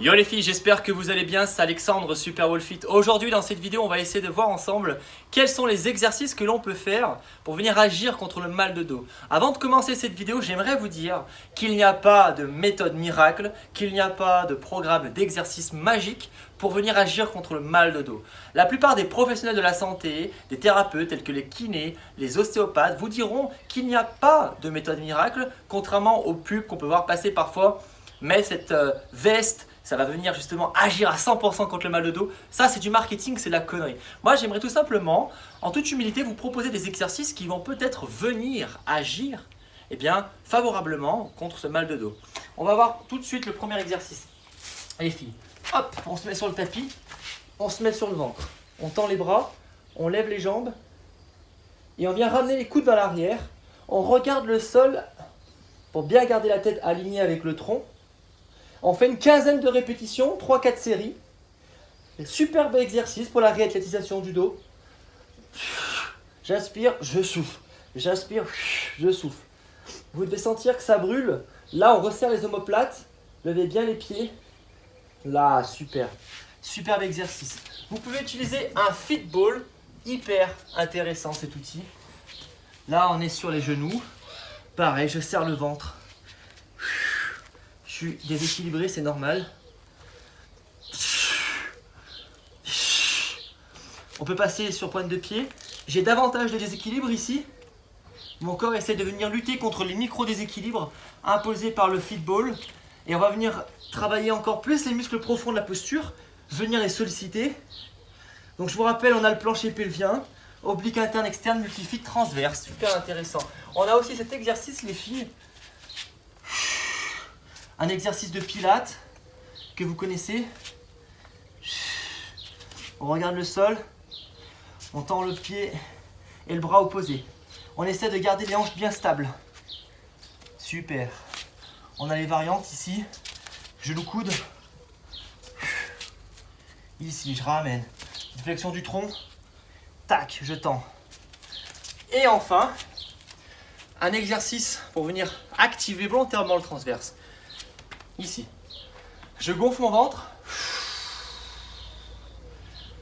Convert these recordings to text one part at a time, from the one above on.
Yo les filles, j'espère que vous allez bien, c'est Alexandre, Super Wall Fit. Aujourd'hui dans cette vidéo, on va essayer de voir ensemble quels sont les exercices que l'on peut faire pour venir agir contre le mal de dos. Avant de commencer cette vidéo, j'aimerais vous dire qu'il n'y a pas de méthode miracle, qu'il n'y a pas de programme d'exercice magique pour venir agir contre le mal de dos. La plupart des professionnels de la santé, des thérapeutes tels que les kinés, les ostéopathes vous diront qu'il n'y a pas de méthode miracle, contrairement aux pubs qu'on peut voir passer parfois. Mais cette veste, ça va venir justement agir à 100% contre le mal de dos. Ça, c'est du marketing, c'est de la connerie. Moi, j'aimerais tout simplement, en toute humilité, vous proposer des exercices qui vont peut-être venir agir favorablement contre ce mal de dos. On va voir tout de suite le premier exercice. Les filles, hop, on se met sur le tapis, on se met sur le ventre. On tend les bras, on lève les jambes et on vient ramener les coudes vers l'arrière. On regarde le sol pour bien garder la tête alignée avec le tronc. On fait une quinzaine de répétitions, 3-4 séries. Superbe exercice pour la réathlétisation du dos. J'inspire, je souffle. J'inspire, je souffle. Vous devez sentir que ça brûle. Là, on resserre les omoplates. Levez bien les pieds. Là, super. Superbe exercice. Vous pouvez utiliser un fitball. Hyper intéressant cet outil. Là, on est sur les genoux. Pareil, je serre le ventre. Je suis déséquilibré, c'est normal. On peut passer sur pointe de pied. J'ai davantage de déséquilibre ici. Mon corps essaie de venir lutter contre les micro-déséquilibres imposés par le fitball. Et on va venir travailler encore plus les muscles profonds de la posture, venir les solliciter. Donc je vous rappelle, on a le plancher pelvien, oblique interne, externe, multifit, transverse. Super intéressant. On a aussi cet exercice, les filles. Un exercice de pilates que vous connaissez. On regarde le sol, on tend le pied et le bras opposé. On essaie de garder les hanches bien stables. Super. On a les variantes ici. Genou coude. Ici, je ramène. Flexion du tronc. Tac, je tends. Et enfin, un exercice pour venir activer volontairement le transverse. Ici, je gonfle mon ventre,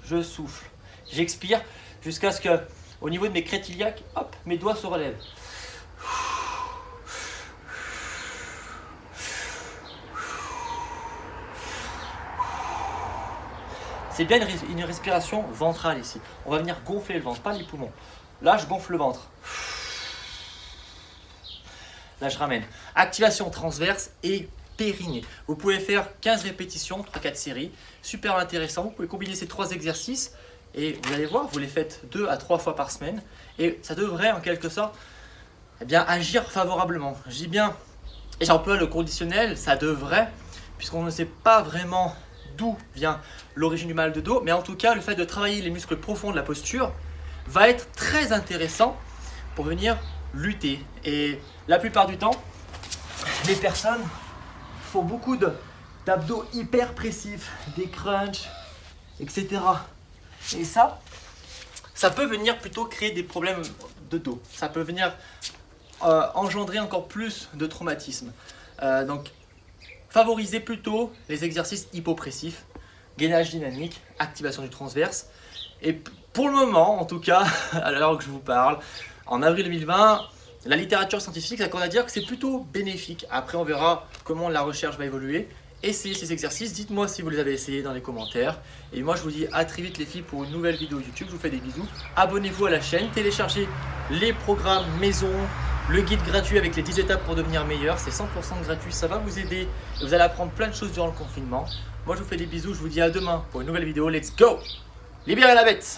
je souffle, j'expire jusqu'à ce que, au niveau de mes crêtes iliaques, hop, mes doigts se relèvent. C'est bien une respiration ventrale ici. On va venir gonfler le ventre, pas les poumons. Là, je gonfle le ventre. Là, je ramène. Activation transverse et périnée. Vous pouvez faire 15 répétitions, 3-4 séries. Super intéressant. Vous pouvez combiner ces 3 exercices et vous allez voir, vous les faites 2 à 3 fois par semaine et ça devrait en quelque sorte agir favorablement. Je dis bien, et j'emploie le conditionnel, ça devrait, puisqu'on ne sait pas vraiment d'où vient l'origine du mal de dos, mais en tout cas, le fait de travailler les muscles profonds de la posture va être très intéressant pour venir lutter. Et la plupart du temps, les personnes font beaucoup d'abdos hyper pressifs, des crunchs, etc. Et ça peut venir plutôt créer des problèmes de dos. Ça peut venir engendrer encore plus de traumatisme. Donc, favorisez plutôt les exercices hypopressifs, gainage dynamique, activation du transverse. Et pour le moment, en tout cas, à l'heure que je vous parle, en avril 2020, la littérature scientifique s'accorde à dire que c'est plutôt bénéfique. Après, on verra comment la recherche va évoluer. Essayez ces exercices, dites-moi si vous les avez essayés dans les commentaires. Et moi, je vous dis à très vite les filles pour une nouvelle vidéo YouTube. Je vous fais des bisous. Abonnez-vous à la chaîne, téléchargez les programmes maison, le guide gratuit avec les 10 étapes pour devenir meilleur. C'est 100% gratuit, ça va vous aider. Et vous allez apprendre plein de choses durant le confinement. Moi, je vous fais des bisous, je vous dis à demain pour une nouvelle vidéo. Let's go! Libérez la bête!